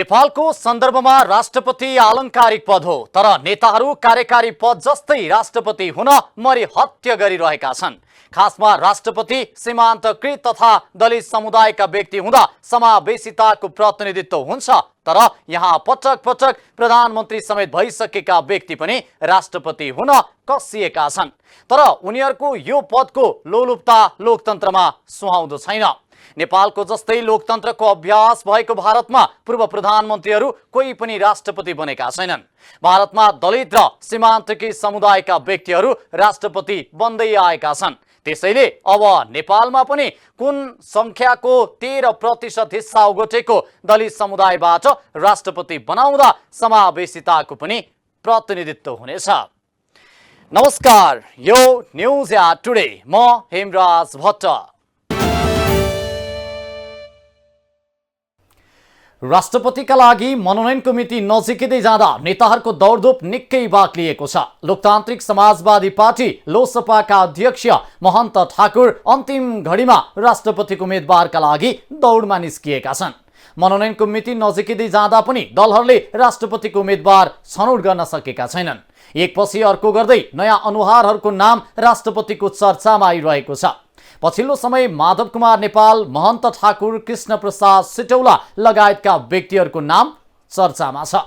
नेपालको सन्दर्भमा राष्ट्रपति आलंकारिक पद हो, तर नेताहरू कार्यकारी पद जस्तै राष्ट्रपति हुन मरिहत्य गरिरहेका छन्। खासमा राष्ट्रपति सीमान्तकृत तथा दलित समुदायका व्यक्ति हुँदा समावेशिताको प्रतिनिधित्व हुन्छ, तर यहाँ पटक पटक प्रधानमन्त्री समेत भइसकेका व्यक्ति पनि राष्ट्रपति हुन कसिएका छन्। तर उनीहरूको यो पदको लोलुपता लोकतन्त्रमा सुहाउँदो छैन। नेपालको जस्तै लोकतन्त्रको अभ्यास भएको भारतमा पूर्व प्रधानमन्त्रीहरू कोही पनि राष्ट्रपति बनेका छैनन्। भारतमा दलित र सीमान्तकी समुदायका व्यक्तिहरू राष्ट्रपति बन्दै आएका छन्। त्यसैले अब नेपालमा पनि कुन संख्याको 13% हिस्सा ओगटेको दलित समुदायबाट राष्ट्रपति बनाउँदा समावेशिताको पनि प्रतिनिधित्व हुनेछ। नमस्कार, यो न्यूज या टुडे, म हेमराज भट्ट। राष्ट्रपतिका लागि मनोनयनको मिति नजिकै जाँदा नेताहरूको दौडधुप निकै बाक्लिएको छ। लोकतान्त्रिक समाजवादी पार्टी लोसपाका अध्यक्ष महन्त ठाकुर अन्तिम घडीमा राष्ट्रपतिको उम्मेदवारका लागि दौडमा निस्किएका छन्। मनोनयनको मिति नजिकै जाँदा पनि दलहरूले राष्ट्रपतिको उम्मेदवार छनौट गर्न सकेका छैनन्। एकपछि अर्को गर्दै नयाँ अनुहारहरूको नाम राष्ट्रपतिको चर्चामा आइरहेको छ। पछिल्लो समय माधव कुमार नेपाल, महन्त ठाकुर, कृष्ण प्रसाद सिटौला लगायतका व्यक्तिहरूको नाम चर्चामा छ।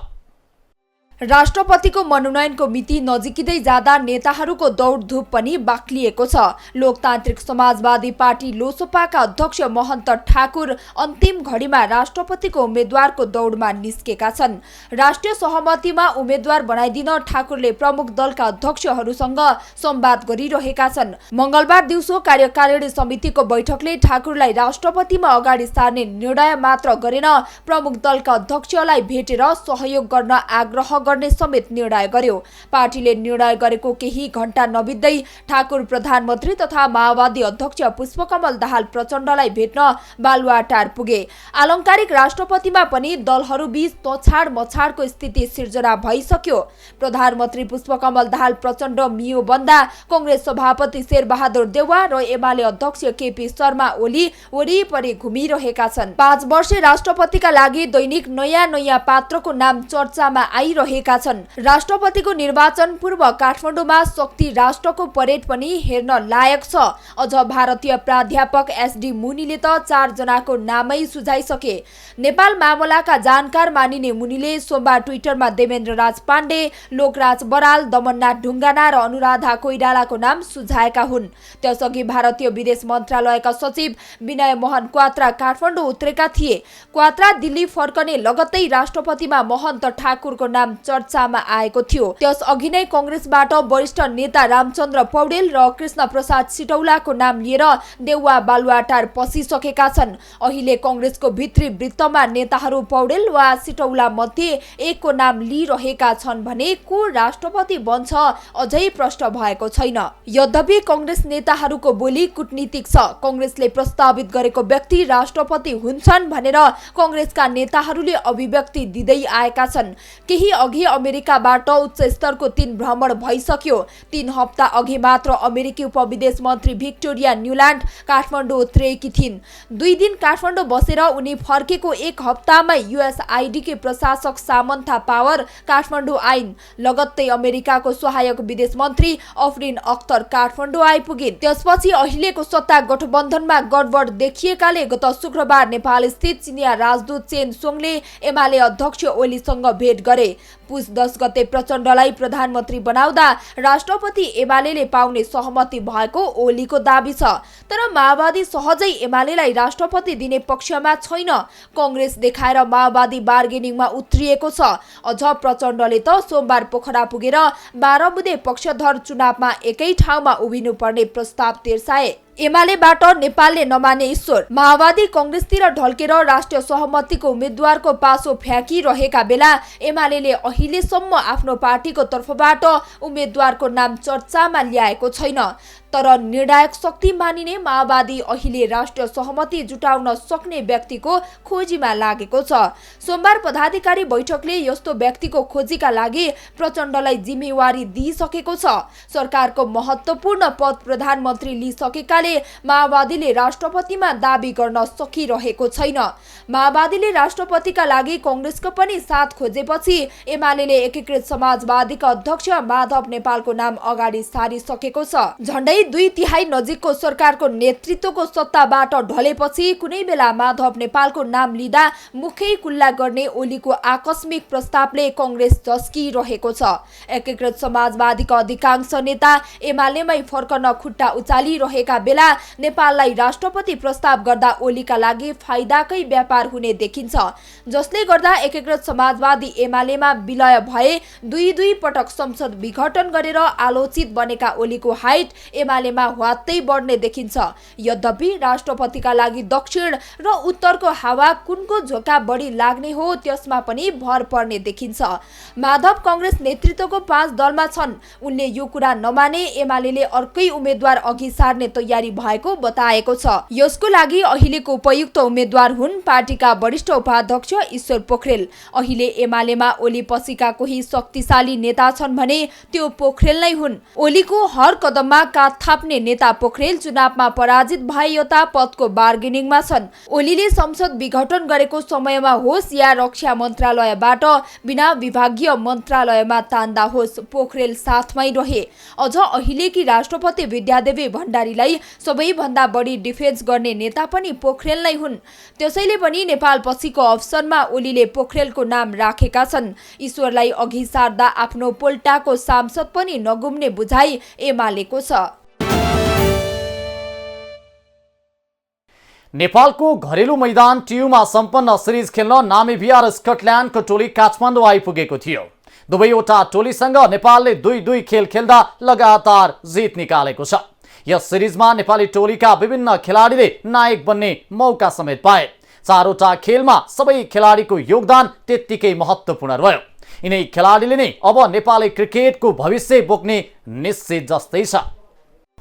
राष्ट्रपतिको मनोनयनको मिति नजिकै जाँदा नेताहरूको दौडधुप पनि बाक्लिएको छ। लोकतान्त्रिक समाजवादी पार्टी लोसपाका अध्यक्ष महन्त ठाकुर अन्तिम घडीमा राष्ट्रपतिको उम्मेद्वारको दौडमा निस्केका छन्। राष्ट्रिय सहमतिमा उम्मेद्वार बनाइदिन ठाकुरले प्रमुख दलका अध्यक्षहरूसँग संवाद गरिरहेका छन्। मंगलबार दिउँसो कार्यकारिणी समितिको बैठकले ठाकुरलाई राष्ट्रपतिमा अगाडि सार्ने निर्णय मात्र गरेन, प्रमुख दलका अध्यक्षलाई भेटेर सहयोग गर्न आग्रह गर्ने समेत निर्णय गर्यो। पार्टीले निर्णय गरेको केही घण्टा नबित्दै ठाकुर प्रधानमन्त्री तथा माओवादी अध्यक्ष पुष्पकमल दाहाल प्रचण्डलाई भेट्न बालुवाटार पुगे। आलंकारिक राष्ट्रपतिमा पनि दलहरू बीच तछाड मछाडको स्थिति सिर्जना भइसक्यो। प्रधानमन्त्री पुष्पकमल दाहाल प्रचण्ड मियो बन्दा कांग्रेस सभापति शेरबहादुर देउवा र एमाले अध्यक्ष केपी शर्मा ओली वरिपरि घुमिरहेका छन्। 5 वर्षे राष्ट्रपतिका लागि दैनिक नयाँ पात्रको नाम चर्चामा आइरहेका छन्। राष्ट्रपतिको निर्वाचन पूर्व काठमाडौँमा शक्ति राष्ट्रको परेड पनि हेर्न लायक छ। अझ भारतीय प्राध्यापक एसडी मुनिले त 4 जनाको नामै सुझाइसके। नेपाल मामलाका जानकार मानिने मुनिले सोमबार ट्विटरमा देवेन्द्र राज पाण्डे, लोकराज बराल, दमननाथ ढुङ्गाना र अनुराधा कोइरालाको नाम सुझाएका हुन्। त्यसअघि भारतीय विदेश मन्त्रालयका सचिव विनय मोहन क्वात्रा काठमाडौँ उत्रेका थिए। क्वात्रा दिल्ली फर्कने लगत्तै राष्ट्रपतिमा महन्त ठाकुरको नाम चर्चामा आएको थियो। त्यसअघि नै कांग्रेसबाट वरिष्ठ नेता रामचन्द्र पौडेल र कृष्ण प्रसाद सिटौलाको नाम लिएर देउवा बालुवाटार पसिसकेका छन्। अहिले कांग्रेसको भित्री वृत्तमा नेताहरू पौडेल वा सिटौला मध्ये एकको नाम लिइरहेका छन् भने को राष्ट्रपति बन्छ अझै प्रश्न भएको छैन। यद्यपि कांग्रेस नेताहरूको बोली कूटनीतिक छ। कांग्रेसले प्रस्तावित गरेको व्यक्ति राष्ट्रपति हुन्छन् भनेर कांग्रेसका नेताहरूले अभिव्यक्ति दिँदै आएका छन्। केही अघि अमेरिकाबाट उच्च स्तरको 3 भ्रमण भइसक्यो। 3 हप्ता अघि मात्र अमेरिकी उपविदेश मन्त्री भिक्टोरिया न्यूल्यान्ड काठमाडौँ उत्रेकी थिइन्। 2 दिन काठमाडौँ बसेर उनी फर्केको 1 हप्तामै युएसआईडी के प्रशासक सामन्था पावर काठमाडौँ आइन्। लगत्तै अमेरिकाको सहायक विदेश मन्त्री अफरिन अख्तर काठमाडौँ आइपुगिन्। त्यसपछि अहिलेको सत्ता गठबन्धनमा गडबड देखिएकाले गत शुक्रबार नेपाल स्थित चिनिया राजदूत चेन सोङले एमाले अध्यक्ष ओलीसँग भेट गरे। पुस 10 गते प्रचण्डलाई प्रधानमन्त्री बनाउँदा राष्ट्रपति एमालेले पाउने सहमति भएको ओलीको दाबी छ। तर माओवादी सहजै एमालेलाई राष्ट्रपति दिने पक्षमा छैन। कांग्रेस देखाएर माओवादी बार्गेनिङमा उत्रिएको छ। अझ प्रचण्डले त सोमबार पोखरा पुगेर 12 बुँदे पक्षधर चुनावमा एकै ठाउँमा उभिनुपर्ने प्रस्ताव तिर्साए। एमालेबाट नेपालले नमाने ईश्वर, माओवादी कांग्रेसतिर ढल्केर राष्ट्रिय सहमतिको उम्मेद्वारको पासो फ्याँकिरहेका बेला एमालेले अहिलेसम्म आफ्नो पार्टीको तर्फबाट उम्मेद्वारको नाम चर्चामा ल्याएको छैन। तर निर्णायक शक्ति मानिने माओवादी अहिले राष्ट्रिय सहमति जुटाउन सक्ने व्यक्तिको खोजीमा लागेको छ। सोमबार पदाधिकारी बैठकले यस्तो व्यक्तिको खोजीका लागि प्रचण्डलाई जिम्मेवारी दिइसकेको छ। सरकारको महत्त्वपूर्ण पद प्रधानमन्त्री लिइसकेकाले माओवादीले राष्ट्रपतिमा दाबी गर्न सकिरहेको छैन। माओवादीले राष्ट्रपतिका लागि कांग्रेसको पनि साथ खोजेपछि एमालेले एकीकृत समाजवादीका अध्यक्ष माधव नेपालको नाम अगाडि सारिसकेको छ। झण्डै 2/3 नजिकको सरकारको नेतृत्वको सत्ताबाट ढलेपछि कुनै बेला माधव नेपालको नाम लिँदा मुखै कुल्ला गर्ने ओलीको आकस्मिक प्रस्तावले कांग्रेस झस्किरहेको छ। एकीकृत समाजवादीका अधिकांश नेता एमालेमै फर्कन खुट्टा उचालिरहेका बेला नेपाललाई राष्ट्रपति प्रस्ताव गर्दा ओलीका लागि फाइदाकै व्यापार हुने देखिन्छ, जसले गर्दा एकीकृत समाजवादी एमालेमा विलय भए 2 पटक संसद विघटन गरेर आलोचित बनेका ओलीको हाइट एमालेमा ह्वात्तै बढ्ने देखिन्छ। यद्यपि राष्ट्रपतिका लागि दक्षिण र उत्तरको हावा कुनको झोका बढी लाग्ने हो त्यसमा पनि भर पर्ने देखिन्छ। माधव कांग्रेस नेतृत्वको 5 दलमा छन्। उनले यो कुरा नमाने एमालेले अर्कै उम्मेद्वार अघि सार्ने तयारी भएको बताएको छ। यसको लागि अहिलेको उपयुक्त उम्मेद्वार हुन् पार्टीका वरिष्ठ उपाध्यक्ष ईश्वर पोखरेल। अहिले एमालेमा ओली पछिका कोही शक्तिशाली नेता छन् भने त्यो पोखरेल नै हुन्। ओलीको हर कदममा कात थाप्ने नेता पोखरेल चुनावमा पराजित भए यता पदको बार्गेनिङमा छन्। ओलीले संसद विघटन गरेको समयमा होस् या रक्षा मन्त्रालयबाट बिना विभागीय मन्त्रालयमा तान्दा होस्, पोखरेल साथमै रहे। अझ अहिलेकी राष्ट्रपति विद्यादेवी भण्डारीलाई सबैभन्दा बढी डिफेन्स गर्ने नेता पनि पोखरेल नै हुन्। त्यसैले पनि नेपाल पछिको अप्सनमा ओलीले पोखरेलको नाम राखेका छन्। ईश्वरलाई अघि सार्दा आफ्नो पोल्टाको सांसद पनि नगुम्ने बुझाइ एमालेको छ। नेपालको घरेलु मैदान टियुमा सम्पन्न सिरिज खेल्न नामिबिया र स्कटल्यान्डको टोली काठमाडौँ आइपुगेको थियो। दुवैवटा टोलीसँग नेपालले 2-2 खेल खेल्दा लगातार जित निकालेको छ। यस सिरिजमा नेपाली टोलीका विभिन्न खेलाडीले नायक बन्ने मौका समेत पाए। 4वटा खेलमा सबै खेलाडीको योगदान त्यत्तिकै महत्त्वपूर्ण रह्यो। यिनै खेलाडीले नै अब नेपाली क्रिकेटको भविष्य बोक्ने निश्चित जस्तै छ।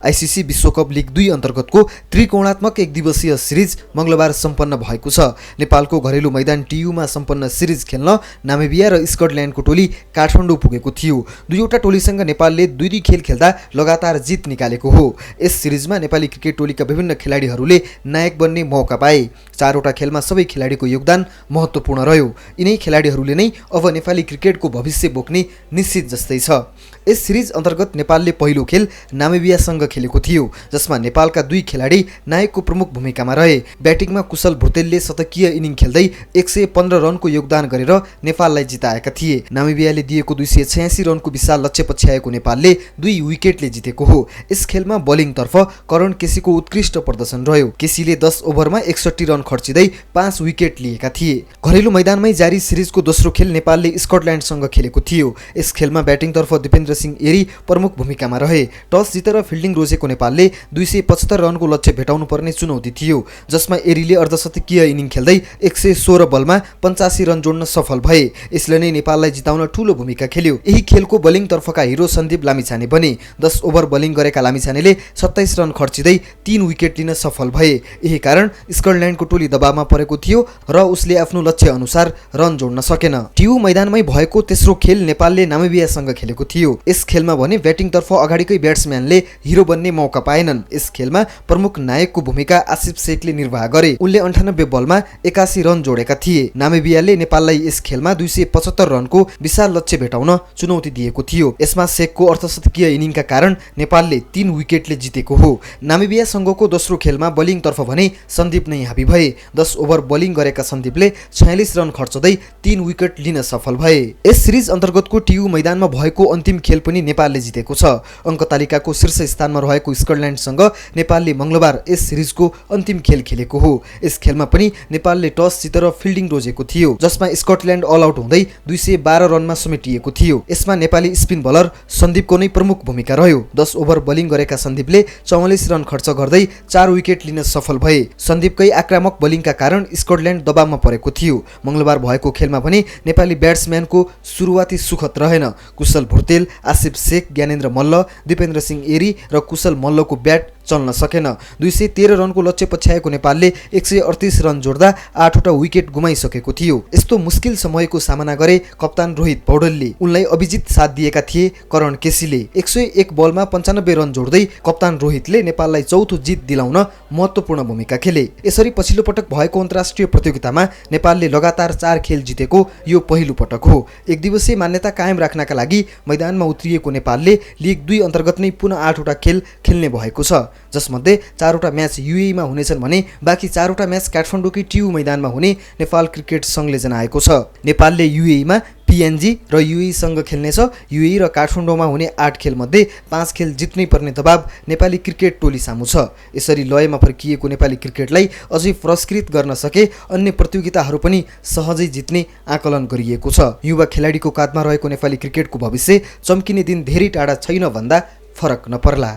आईसीसी विश्वकप लिग 2 अन्तर्गतको त्रिकोणात्मक एक दिवसीय सिरिज मंगलबार सम्पन्न भएको छ। नेपालको घरेलु मैदान टियुमा सम्पन्न सिरिज खेल्न नामिबिया र स्कटल्यान्डको टोली काठमाडौँ पुगेको थियो। दुईवटा टोलीसँग नेपालले 2-2 खेल खेल्दा लगातार जित निकालेको हो। यस सिरिजमा नेपाली क्रिकेट टोलीका विभिन्न खेलाडीहरूले नायक बन्ने मौका पाए। 4वटा खेलमा सबै खेलाडीको योगदान महत्त्वपूर्ण रह्यो। यिनै खेलाडीहरूले नै अब नेपाली क्रिकेटको भविष्य बोक्ने निश्चित जस्तै छ। यस सिरिज अन्तर्गत नेपालले पहिलो खेल नामिबियासँग खेलेको थियो, जसमा नेपालका 2 खेलाडी नायकको प्रमुख भूमिकामा रहे। ब्याटिङमा कुशल भुर्तेलले शतकीय इनिङ खेल्दै 115 रनको योगदान गरेर नेपाललाई जिताएका थिए। नामिबियाले दिएको 286 रनको विशाल लक्ष्य पछ्याएको नेपालले 2 विकेटले जितेको हो। यस खेलमा बलिङतर्फ करण केसीको उत्कृष्ट प्रदर्शन रह्यो। केसीले 10 ओभरमा 61 रन खर्चिँदै 5 विकेट लिएका थिए। घरेलु मैदानमै जारी सिरिजको दोस्रो खेल नेपालले स्कटल्यान्डसँग खेलेको थियो। यस खेलमा ब्याटिङतर्फ दिपेन्द्र सिंह एरी प्रमुख भूमिकामा रहे। टस जितेर फिल्डिङ रोजेको नेपालले 275 रनको लक्ष्य भेटाउनु पर्ने चुनौती थियो, जसमा एरीले अर्धशतकीय इनिङ खेल्दै 116 बलमा 85 रन जोड्न सफल भए। यसले नै नेपाललाई जिताउन ठूलो भूमिका खेल्यो। यही खेलको बलिङतर्फका हिरो सन्दीप लामिछाने बने। 10 ओभर बलिङ गरेका लामिछानेले 27 रन खर्चिँदै 3 विकेट लिन सफल भए। यही कारण स्कटल्यान्डको टोली दबावमा परेको थियो र उसले आफ्नो लक्ष्य अनुसार रन जोड्न सकेन। टियु मैदानमै भएको तेस्रो खेल नेपालले नामिबियासँग खेलेको थियो। यस खेलमा भने ब्याटिङतर्फ अगाडिकै ब्याट्सम्यानले हिरो बन्ने मौका पाएनन्। यस खेलमा प्रमुख नायकको भूमिका आसिफ शेखले निर्वाह गरे। उनले 98 बलमा 81 रन जोडेका थिए। नामिबियाले नेपाललाई यस खेलमा 275 रनको विशाल लक्ष्य भेटाउन चुनौती दिएको थियो। यसमा शेखको अर्धशतकीय इनिङका कारण नेपालले 3 विकेटले जितेको हो। नामिबियासँगको दोस्रो खेलमा बलिङतर्फ भने सन्दीप नै हाबी भए। 10 ओभर बलिङ गरेका सन्दीपले 46 रन खर्चदै 3 विकेट लिन सफल भए। यस सिरिज अन्तर्गतको टियु मैदानमा भएको अन्तिम खेल पनि नेपालले जितेको छ। अङ्क तालिकाको शीर्ष स्थानमा रहेको स्कटल्यान्डसँग नेपालले मंगलबार यस सिरिजको अन्तिम खेल खेलेको हो। यस खेलमा पनि नेपालले टस जितेर फिल्डिङ रोजेको थियो, जसमा स्कटल्यान्ड अल आउट हुँदै 212 रनमा समेटिएको थियो। यसमा नेपाली स्पिन बलर सन्दीपको नै प्रमुख भूमिका रह्यो। 10 ओभर बलिङ गरेका सन्दीपले 44 रन खर्च गर्दै 4 विकेट लिन सफल भए। सन्दीपकै आक्रामक बलिङका कारण स्कटल्यान्ड दबावमा परेको थियो। मंगलबार भएको खेलमा भने नेपाली ब्याट्सम्यानको सुरुवाती सुखद रहेन। कुशल भुर्तेल, आसिफ शेख, ज्ञानेन्द्र मल्ल, दिपेन्द्र सिंह एरी र कुशल मल्लको ब्याट चल्न सकेन। 213 रनको लक्ष्य पछ्याएको नेपालले 138 रन जोड्दा 8वटा विकेट गुमाइसकेको थियो। यस्तो मुस्किल समयको सामना गरे कप्तान रोहित पौडेलले। उनलाई अभिजित साथ दिएका थिए करण केसीले। 101 बलमा 95 रन जोड्दै कप्तान रोहितले नेपाललाई चौथो जित दिलाउन महत्त्वपूर्ण भूमिका खेले। यसरी पछिल्लो पटक भएको अन्तर्राष्ट्रिय प्रतियोगितामा नेपालले लगातार 4 खेल जितेको यो पहिलो पटक हो। एक दिवसीय मान्यता कायम राख्नका लागि मैदानमा उत्रिएको नेपालले लिग 2 अन्तर्गत नै पुनः 8वटा खेल खेल्ने भएको छ, जसमध्ये 4वटा म्याच युएईमा हुनेछन् भने बाँकी 4वटा म्याच काठमाडौँकै टियु मैदानमा हुने नेपाल क्रिकेट सङ्घले जनाएको छ। नेपालले युएईमा पिएनजी र युएईसँग खेल्नेछ। युएई र काठमाडौँमा हुने 8 खेलमध्ये 5 खेल जित्नै पर्ने दबाब नेपाली क्रिकेट टोली सामु छ। यसरी लयमा फर्किएको नेपाली क्रिकेटलाई अझै पुरस्कृत गर्न सके अन्य प्रतियोगिताहरू पनि सहजै जित्ने आकलन गरिएको छ। युवा खेलाडीको काँधमा रहेको नेपाली क्रिकेटको भविष्य चम्किने दिन धेरै टाढा छैन भन्दा फरक नपर्ला।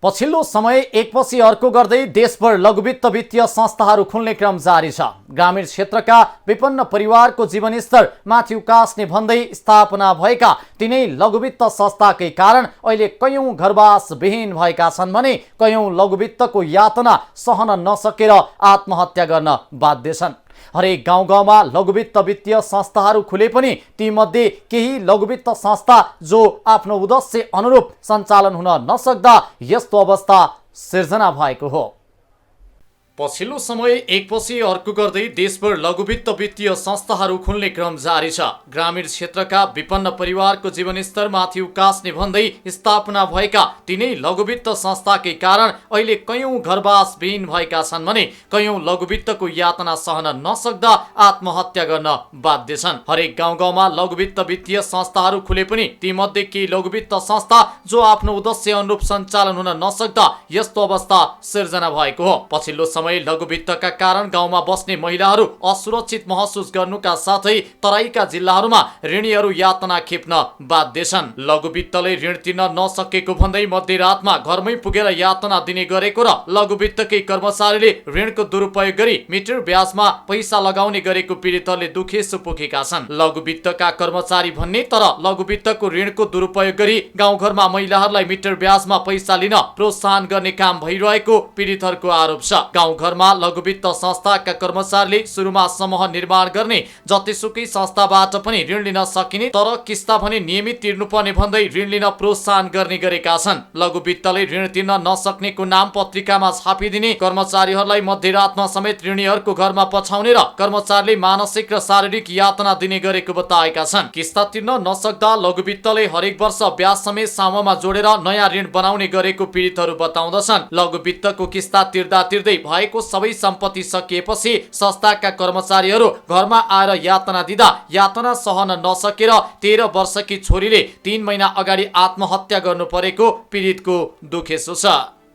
पछिल्लो समय एकपछि अर्को गर्दै देशभर लघुवित्त वित्तीय संस्थाहरू खुल्ने क्रम जारी छ। ग्रामीण क्षेत्रका विपन्न परिवारको जीवनस्तर माथि उकास्ने भन्दै स्थापना भएका तिनै लघुवित्त संस्थाकै कारण अहिले कयौं घरवास विहीन भएका छन् भने कयौं लघुवित्तको यातना सहन नसकेर आत्महत्या गर्न बाध्य छन्। हरेक गाउँ-गाउँमा लघुवित्त वित्तीय संस्थाहरू खुले पनि तीमध्ये केही लघुवित्त संस्था जो आफ्नो उद्देश्य अनुरूप सञ्चालन हुन नसक्दा यस्तो अवस्था सिर्जना भएको हो। पछिल्लो समय एकपछि अर्को गर्दै देशभर लघुवित्त वित्तीय संस्थाहरू खुल्ने क्रम जारी छ। ग्रामीण क्षेत्रका विपन्न परिवारको जीवनस्तर माथि उकास्ने भन्दै स्थापना भएका तिनै लघुवित्त संस्थाकै कारण अहिले कयौं घरवास विहीन भएका छन् भने कयौं लघुवित्तको यातना सहन नसक्दा आत्महत्या गर्न बाध्य छन्। हरेक गाउँ-गाउँमा लघुवित्त वित्तीय संस्थाहरू खुले पनि तीमध्ये केही लघुवित्त संस्था जो आफ्नो उद्देश्य अनुरूप सञ्चालन हुन नसक्दा यस्तो अवस्था सिर्जना भएको हो। पछिल्लो लघुवित्तका कारण गाउँमा बस्ने महिलाहरू असुरक्षित महसुस गर्नुका साथै तराईका जिल्लाहरूमा ऋणीहरू यातना खेप्न बाध्य छन्। लघुवित्तले ऋण तिर्न नसकेको भन्दै मध्यरातमा घरमै पुगेर यातना दिने गरेको र लघुवित्तकै कर्मचारीले ऋणको दुरुपयोग गरी मिटर ब्याजमा पैसा लगाउने गरेको पीडितहरूले दुखेसो पोखेका छन्। लघुवित्तका कर्मचारी भन्ने तर लघुवित्तको ऋणको दुरुपयोग गरी गाउँघरमा महिलाहरूलाई मिटर ब्याजमा पैसा लिन प्रोत्साहन गर्ने काम भइरहेको पीडितहरूको आरोप छ। घरमा लघुवित्त संस्थाका कर्मचारीले सुरुमा समूह निर्माण गर्ने जतिसुकै संस्थाबाट पनि ऋण लिन सकिने तर किस्ता भने नियमित तिर्नुपर्ने भन्दै ऋण लिन प्रोत्साहन गर्ने गरेका छन्। लघुवित्तले ऋण तिर्न नसक्नेको नाम पत्रिकामा छापिदिने, कर्मचारीहरूलाई मध्यरातमा समेत ऋणीहरूको घरमा पठाउने र कर्मचारीले मानसिक र शारीरिक यातना दिने गरेको बताएका छन्। किस्ता तिर्न नसक्दा लघुवित्तले हरेक वर्ष ब्याज समेत सामूमा जोडेर नयाँ ऋण बनाउने गरेको पीडितहरू बताउँदछन्। लघुवित्तको किस्ता तिर्दा तिर्दै भएको सबै सम्पत्ति सकिएपछि संस्थाका कर्मचारीहरू घरमा आएर यातना दिँदा यातना सहन नसकेर 13 वर्षकी छोरीले 3 महिना अगाडि आत्महत्या गर्नु परेको पीडितको दुखेसो छ।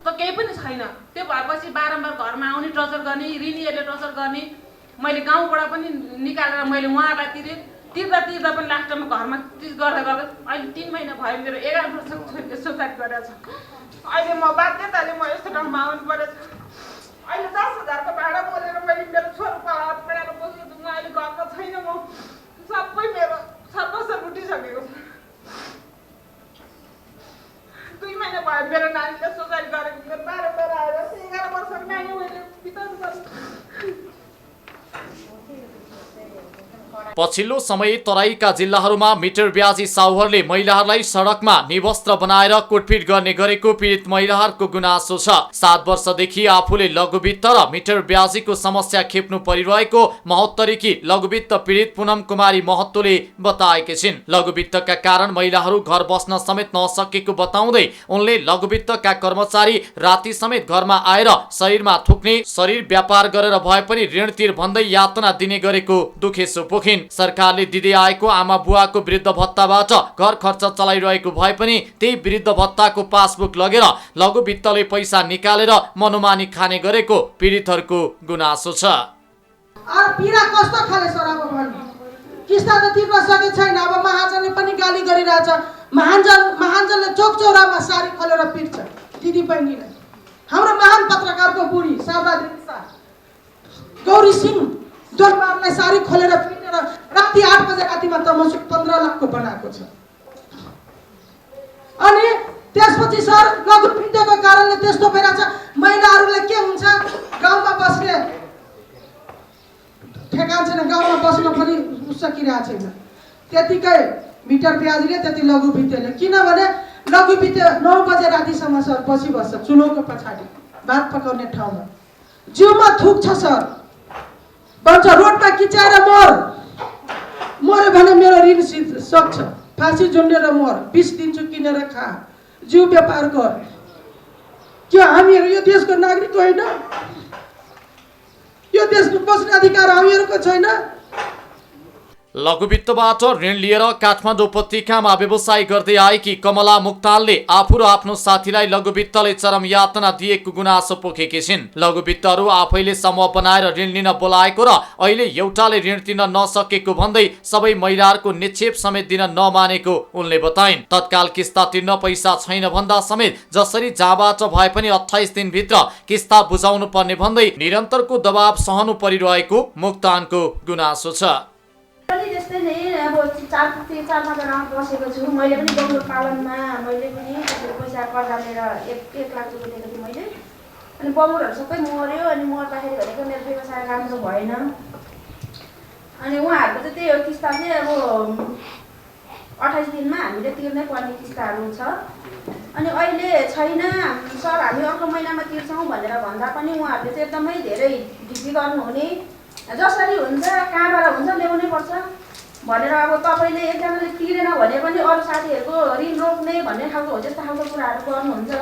केही पनि छैन। त्यो भएपछि बारम्बार घरमा आउने, टर्चर गर्ने, ऋणीहरूले टर्चर गर्ने। मैले गाउँबाट पनि निकालेर मैले उहाँलाई तिर्दा पनि लास्टमा घरमा चिज गर्दा गर्दा अहिले 3 महिना भयो मेरो 11 वर्षको छोरीले सुसाइड गरेछ। अहिले म बाध्यताले म यस्तो ठाउँमा आउनु परेछ। अहिले 10,000 को भाडा बोलेर मैले मेरो छोरोको हात पढाएर बसेको छु। अहिले घरमा छैन, म सबै मेरो सर्वस्व लुटिसकेको छ। 2 महिना भयो मेरो नानीले सुसाइड गरेको। मेरो 12 आएर 11 वर्षको नानी मैले बिताउनु पर्छ। पछिल्लो समय तराईका जिल्लाहरूमा मिटर ब्याजी साहुहरूले महिलाहरूलाई सडकमा निवस्त्र बनाएर कुटपिट गर्ने गरेको पीडित महिलाहरूको गुनासो छ। 7 वर्षदेखि आफूले लघुवित्त र मिटर ब्याजीको समस्या खेप्नु परिरहेको महोत्तरीकी लघुवित्त पीडित पुनम कुमारी महतोले बताएकी छिन्। लघुवित्तका कारण महिलाहरू घर बस्न समेत नसकेको बताउँदै उनले लघुवित्तका कर्मचारी राति समेत घरमा आएर शरीरमा थुक्ने, शरीर व्यापार गरेर भए पनि ऋण तिर भन्दै यातना दिने गरेको दुखेसो पोखिन्। सरकारले दिँदै आएको आमा बुवाको वृद्ध भत्ताबाट घर खर्च चलाइरहेको भए पनि त्यही वृद्ध भत्ताको पासबुक लगेर लघुवित्तले पैसा निकालेर मनोमानी खाने गरेको पीडितहरूको गुनासो छ। पीडा कस्तो खाले सराबो भन्नु, किस्ता त तिर्न सके छैन। अब महाजनले पनि गाली गरिरहेछ। महाजनले चोक चौरामा सारी खोलेर पिट्छ दिदी बहिनीले। हाम्रो महान पत्रकारको बुढी शारदा देवी गौरी सिंह दरबारलाई सारी खोलेर पिटेर राति 8 बजे रातिमा तमसुक 15 लाखको बनाएको छ। अनि त्यसपछि सर लघु वित्तको कारणले त्यस्तो भइरहेछ। महिलाहरूले के हुन्छ, गाउँमा बस्ने ठेगान छैन, गाउँमा बस्न पनि सकिरहेको छैन। त्यतिकै मिटर ब्याजले त्यति लघु वित्तले, किनभने लघु वित्त 9 बजे रातिसम्म सर बसिबस्छ चुलोको पछाडि भात पकाउने ठाउँमा, जिउमा थुक्छ सर, भन्छ रोडमा किचाएर मर्यो भने मेरो ऋण सक्छ, फाँसी झुन्डेर मर, 20 दिन्छु किनेर खा, जिउ व्यापार गर। के हामीहरू यो देशको नागरिक होइन? यो देशको बस्ने अधिकार हामीहरूको छैन? लघुवित्तबाट ऋण लिएर काठमाडौँ उपत्यकामा व्यवसाय गर्दै आएकी कमला मुक्तालले आफू र आफ्नो साथीलाई लघुवित्तले चरम यातना दिएको गुनासो पोखेकी छिन्। लघुवित्तहरू आफैले समूह बनाएर ऋण लिन बोलाएको र अहिले एउटाले ऋण तिर्न नसकेको भन्दै सबै महिलाहरूको निक्षेप समेत दिन नमानेको उनले बताइन्। तत्काल किस्ता तिर्न पैसा छैन भन्दा समेत जसरी जहाँबाट भए पनि 28 दिनभित्र किस्ता बुझाउनु पर्ने भन्दै निरन्तरको दबाव सहनु परिरहेको मुक्तानको गुनासो छ। त्यस्तै नै अब 4-5 जनामा बसेको छु। मैले पनि गोरु पालनमा मैले पनि पैसा कर्जा लिएर 1 लाख रुपियाँ दिएको थिएँ मैले। अनि बबुरहरू सबै मर्यो। अनि मर्दाखेरि भनेको मेरो व्यवसाय राम्रो भएन। अनि उहाँहरूको चाहिँ त्यही हो, किस्ता चाहिँ अब 28 दिनमा हामीले तिर्नै पर्ने किस्ताहरू छ। अनि अहिले छैन सर, हामी अर्को महिनामा तिर्छौँ भनेर भन्दा पनि उहाँहरूले चाहिँ एकदमै धेरै ढिकी गर्नुहुने, जसरी हुन्छ कहाँबाट हुन्छ ल्याउनै पर्छ भनेर, अब तपाईँले एकजनाले तिरेन भने पनि अरू साथीहरूको ऋण रोक्ने भन्ने खालको हो त्यस्तो खालको कुराहरू गर्नुहुन्छ।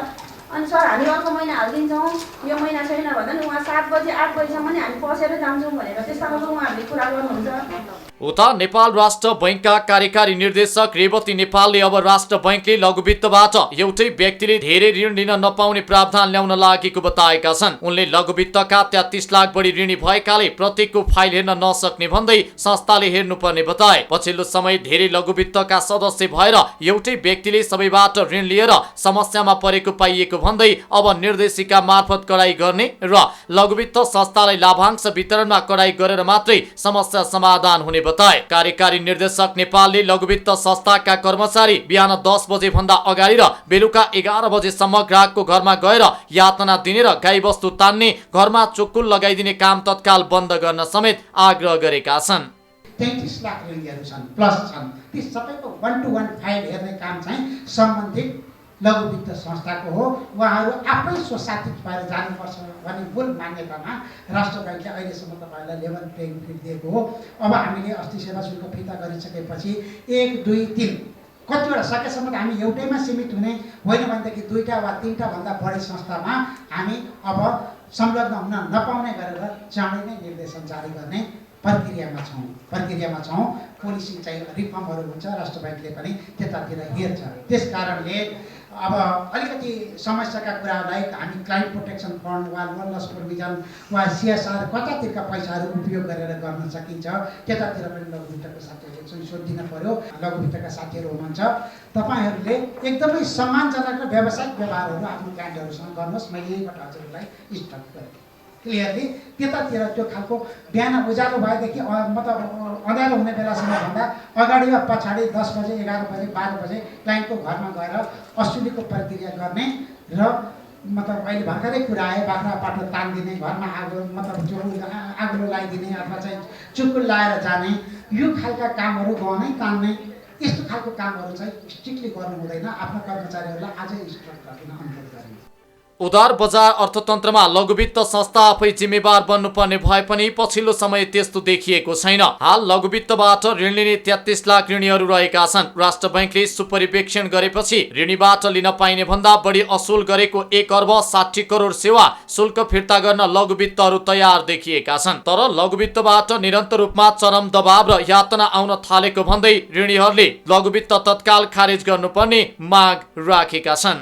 अनि सर हामी अर्को महिना हालिदिन्छौँ, यो महिना छैन भन्दा नि उहाँ 7 बजी 8 बजीसम्म नि हामी पसेर जान्छौँ भनेर त्यस्तो खालको उहाँहरूले कुरा गर्नुहुन्छ। उता नेपाल राष्ट्र बैंकका कार्यकारी निर्देशक रेवती नेपालले अब राष्ट्र बैंकले लघुवित्तबाट एउटै व्यक्तिले धेरै ऋण लिन नपाउने प्रावधान ल्याउन लागेको बताएका छन्। उनले लघुवित्तका 33 लाख बढी ऋणी भएकाले प्रत्येकको फाइल हेर्न नसक्ने भन्दै संस्थाले हेर्नुपर्ने बताए। पछिल्लो समय धेरै लघुवित्तका सदस्य भएर एउटै व्यक्तिले सबैबाट ऋण लिएर समस्यामा परेको पाइएको भन्दै अब निर्देशिका मार्फत कडाई गर्ने र लघुवित्त संस्थालाई लाभांश वितरणमा कडाई गरेर मात्रै समस्या समाधान हुने बताए। कार्यकारी निर्देशक नेपालले लघुवित्त संस्थाका कर्मचारी बिहान 10 बजे भन्दा अगाडि र बेलुका 11 बजेसम्म ग्राहकको घरमा गएर यातना दिने र गाईबस्तु तान्ने, घरमा चुक्कुल लगाइदिने काम तत्काल बन्द गर्न समेत आग्रह गरेका छन्। 33 लाख ऋणीहरू छन् प्लस छन्, ती सबैको 1-to-1 फाइल हेर्ने काम चाहिँ सम्बन्धित लघुवित्त संस्थाको हो। उहाँहरू आफै स्वशासित भएर जानुपर्छ भन्ने मूल मान्यतामा राष्ट्र बैंकले अहिलेसम्म तपाईँहरूलाई लेभल प्लेइङ फिल्ड दिएको हो। अब हामीले अस्ति सेवा शुल्क फिर्ता गरिसकेपछि 1, 2, 3 कतिवटा सकेसम्म हामी एउटैमा सीमित हुने होइन भनेदेखि 2टा वा 3टा भन्दा बढी संस्थामा हामी अब संलग्न हुन नपाउने गरेर चाँडै नै निर्देशन जारी गर्ने प्रक्रियामा छौँ। पोलिसी चाहिँ रिफर्महरू हुन्छ, राष्ट्र बैंकले पनि त्यतातिर हेर्छ। त्यस कारणले अब अलिकति समस्याका कुराहरूलाई हामी क्लाइन्ट प्रोटेक्सन फन्ड वा लोन लस प्रोभिजन वा CSR कतातिरका पैसाहरू उपयोग गरेर गर्न सकिन्छ, त्यतातिर पनि लघुवित्तका साथीहरूले चाहिँ सोधिदिन पर्यो। लघुवित्तका साथीहरू हुनुहुन्छ, तपाईँहरूले एकदमै सम्मानजनक र व्यावसायिक व्यवहारहरू आफ्नो क्लाइन्टहरूसँग गर्नुहोस्। मैले यहीबाट हजुरहरूलाई स्टप गरेँ क्लियरली। त्यतातिर त्यो खालको बिहान उज्यालो भएदेखि मतलब अँध्यारो हुने बेलासम्म भन्दा अगाडि वा पछाडि 10 बजे 11 बजे 12 बजे क्लाइन्टको घरमा गएर असुलीको प्रक्रिया गर्ने र मतलब अहिले भर्खरै कुरा आयो, बाख्रा पाटो तानिदिने, घरमा आगो मतलब आगो लगाइदिने अथवा चाहिँ चुक्कुल लाएर जाने, यो खालका कामहरू गहनै तान्ने, यस्तो खालको कामहरू चाहिँ स्ट्रिक्टली गर्नु हुँदैन। आफ्ना कर्मचारीहरूलाई आजै स्ट्रक गर्न अनुरोध गरिन्छ। उदार बजार अर्थतन्त्रमा लघुवित्त संस्था आफै जिम्मेवार बन्नुपर्ने भए पनि पछिल्लो समय त्यस्तो देखिएको छैन। हाल लघुवित्तबाट ऋण लिने 33 लाख ऋणीहरू रहेका छन्। राष्ट्र बैंकले सुपरिवेक्षण गरेपछि ऋणीबाट लिन पाइने भन्दा बढी असुल गरेको 1 अर्ब 60 करोड सेवा शुल्क फिर्ता गर्न लघुवित्तहरू तयार देखिएका छन्। तर लघुवित्तबाट निरन्तर रूपमा चरम दबाव र यातना आउन थालेको भन्दै ऋणीहरूले लघुवित्त तत्काल खारेज गर्नुपर्ने माग राखेका छन्।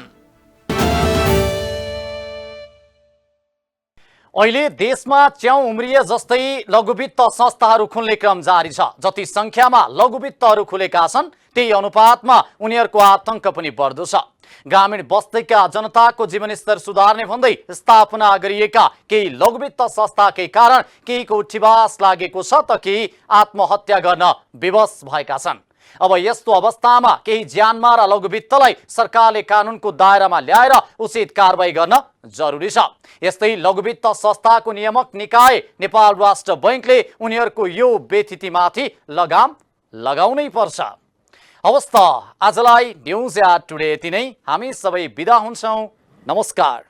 अहिले देशमा च्याउ उम्रिए जस्तै लघुवित्त संस्थाहरू खुल्ने क्रम जारी छ। जति संख्यामा लघुवित्तहरू खुलेका छन् त्यही अनुपातमा उनीहरूको आतंक पनि बढ्दो छ। ग्रामीण बस्तीका जनताको जीवनस्तर सुधार्ने भन्दै स्थापना गरिएका केही लघुवित्त संस्थाकै कारण केहीको उठिवास लागेको छ त केही आत्महत्या गर्न विवश भएका छन्। अब यस्तो अवस्थामा केही ज्यानमारा लघुवित्तलाई सरकारले कानुनको दायरामा ल्याएर उचित कारबाही गर्न जरुरी छ। यस्तै लघुवित्त संस्थाको नियामक निकाय नेपाल राष्ट्र बैंकले उनीहरूको यो बेथितिमाथि लगाम लगाउनै पर्छ। हवस् त आजलाई न्युज एट टुडे यति नै। हामी सबै बिदा हुन्छौँ। नमस्कार।